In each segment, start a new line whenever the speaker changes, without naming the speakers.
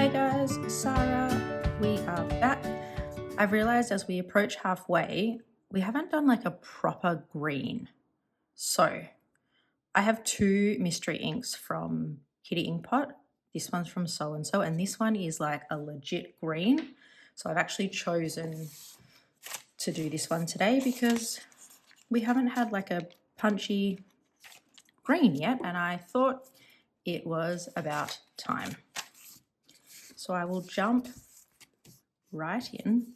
Hey guys, Sarah, we are back. I've realized as we approach halfway, we haven't done like a proper green. So I have two mystery inks from Kitty Inkpot. This one's from so-and-so, and this one is like a legit green. So I've actually chosen to do this one today because we haven't had like a punchy green yet, and I thought it was about time. So I will jump right in.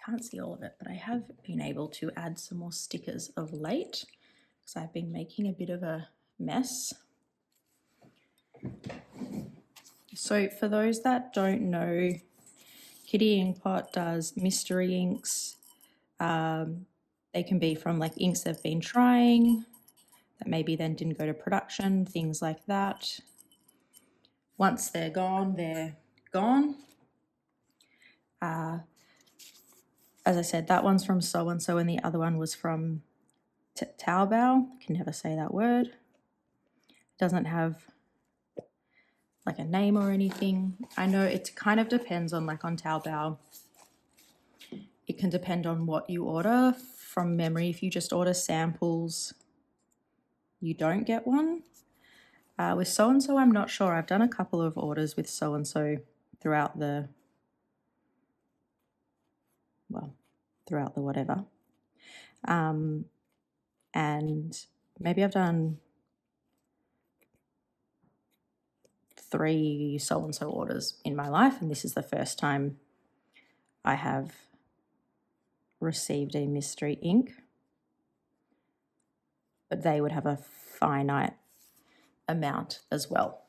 Can't see all of it, but I have been able to add some more stickers of late because I've been making a bit of a mess. So for those that don't know, Kitty Inkpot does mystery inks. They can be from like inks they've been trying that maybe then didn't go to production, things like that. Once they're gone, they're gone. As I said, that one's from so-and-so and the other one was from Taobao. I can never say that word. It doesn't have like a name or anything. I know it kind of depends on like on Taobao. It can depend on what you order. From memory, if you just order samples, you don't get one. With so-and-so, I'm not sure. I've done a couple of orders with so-and-so throughout the whatever. And maybe I've done 3 so-and-so orders in my life, and this is the first time I have received a mystery ink. But they would have a finite amount as well.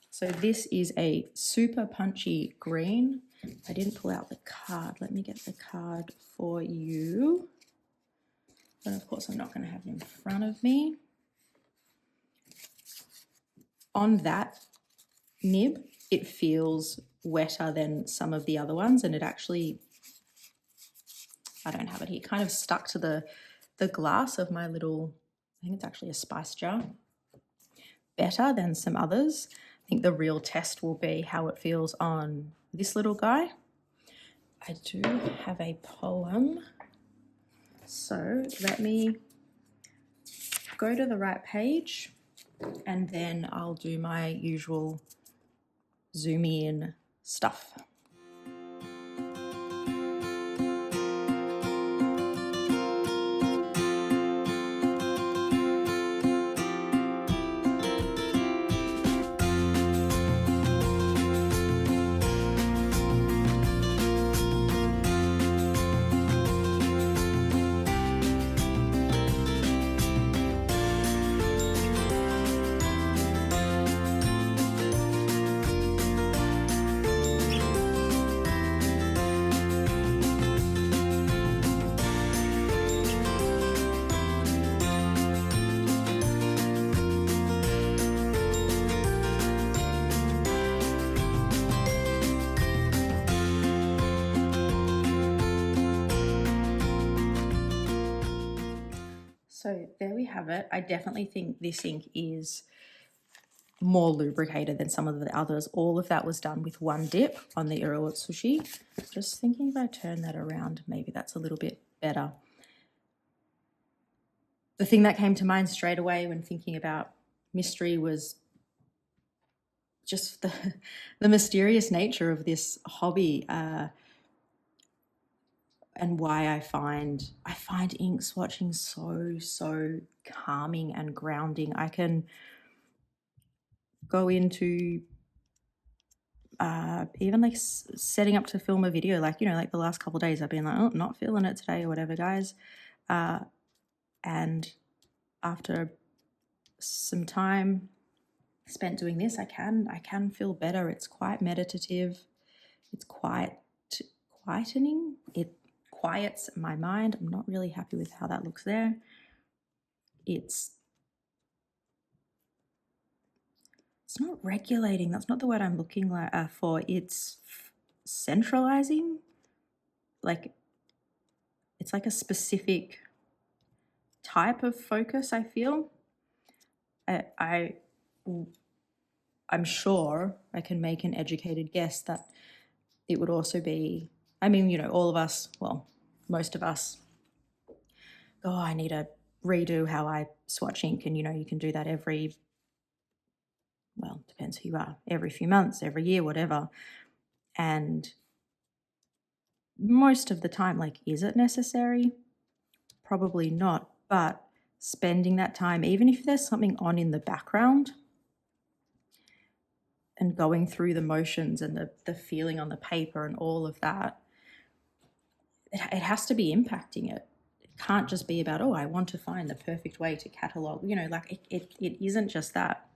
So this is a super punchy green. I didn't pull out the card. Let me get the card for you. But of course I'm not going to have it in front of me. On that nib, it feels wetter than some of the other ones, and it actually, I don't have it here, kind of stuck to the glass of my little, I think it's actually a spice jar, better than some others. I think the real test will be how it feels on this little guy. I do have a poem, so let me go to the right page and then I'll do my usual zoom in stuff. So there we have it. I definitely think this ink is more lubricated than some of the others. All of that was done with one dip on the Sushi. Just thinking if I turn that around, maybe that's a little bit better. The thing that came to mind straight away when thinking about mystery was just the mysterious nature of this hobby, and why I find ink swatching so calming and grounding. I can go into even like setting up to film a video, like, you know, like the last couple of days I've been like, oh, not feeling it today or whatever, guys. And after some time spent doing this, I can feel better. It's quite meditative. It's quite quietening. It quiets my mind. I'm not really happy with how that looks there. It's not regulating. That's not the word I'm looking for. It's centralizing. Like, it's like a specific type of focus, I feel. I'm sure I can make an educated guess that it would also be, I mean, you know, all of us, well, most of us, oh, I need to redo how I swatch ink. And, you know, you can do that every, well, depends who you are, every few months, every year, whatever. And most of the time, like, is it necessary? Probably not. But spending that time, even if there's something on in the background, and going through the motions and the feeling on the paper and all of that, it has to be impacting it. It can't just be about, oh, I want to find the perfect way to catalog. You know, like it isn't just that.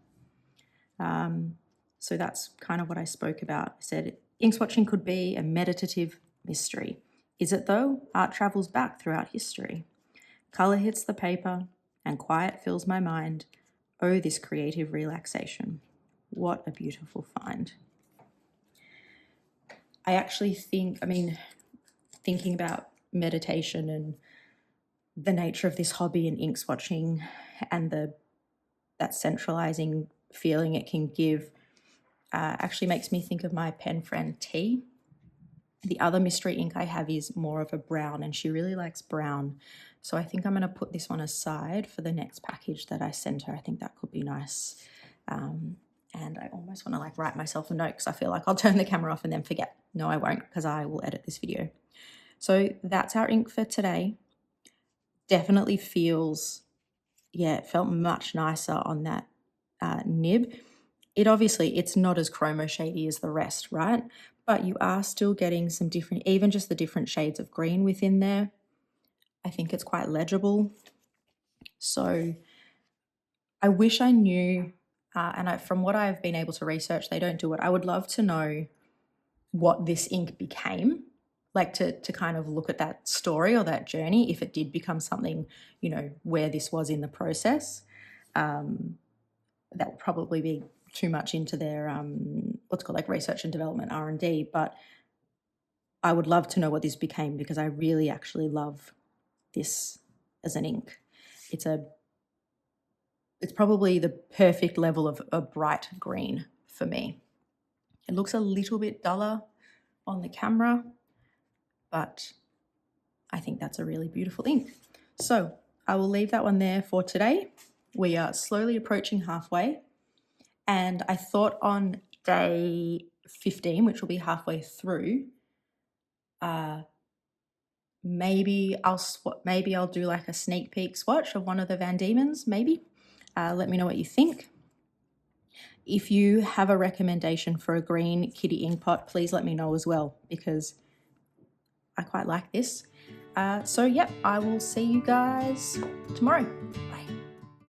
So that's kind of what I spoke about. I said ink swatching could be a meditative mystery. Is it though? Art travels back throughout history. Color hits the paper and quiet fills my mind. Oh, this creative relaxation. What a beautiful find. I actually think, I mean, thinking about meditation and the nature of this hobby and ink swatching and that centralizing feeling it can give actually makes me think of my pen friend T. The other mystery ink I have is more of a brown, and she really likes brown. So I think I'm going to put this one aside for the next package that I send her. I think that could be nice. And I almost want to like write myself a note because I feel like I'll turn the camera off and then forget. No, I won't, because I will edit this video. So that's our ink for today. Definitely feels, yeah, it felt much nicer on that nib. It's not as chroma shady as the rest, right? But you are still getting some different, even just the different shades of green within there. I think it's quite legible. So I wish I knew, from what I've been able to research, they don't do it. I would love to know what this ink became, like to kind of look at that story or that journey, if it did become something, you know, where this was in the process. That would probably be too much into their what's called like research and development, R&D, but I would love to know what this became, because I really actually love this as an ink. It's probably the perfect level of a bright green for me. It looks a little bit duller on the camera, but I think that's a really beautiful ink. So I will leave that one there for today. We are slowly approaching halfway, and I thought on day 15, which will be halfway through, maybe I'll do like a sneak peek swatch of one of the Van Diemen's, maybe. Let me know what you think. If you have a recommendation for a green kitty inkpot, please let me know as well, because I quite like this. So yep, I will see you guys tomorrow.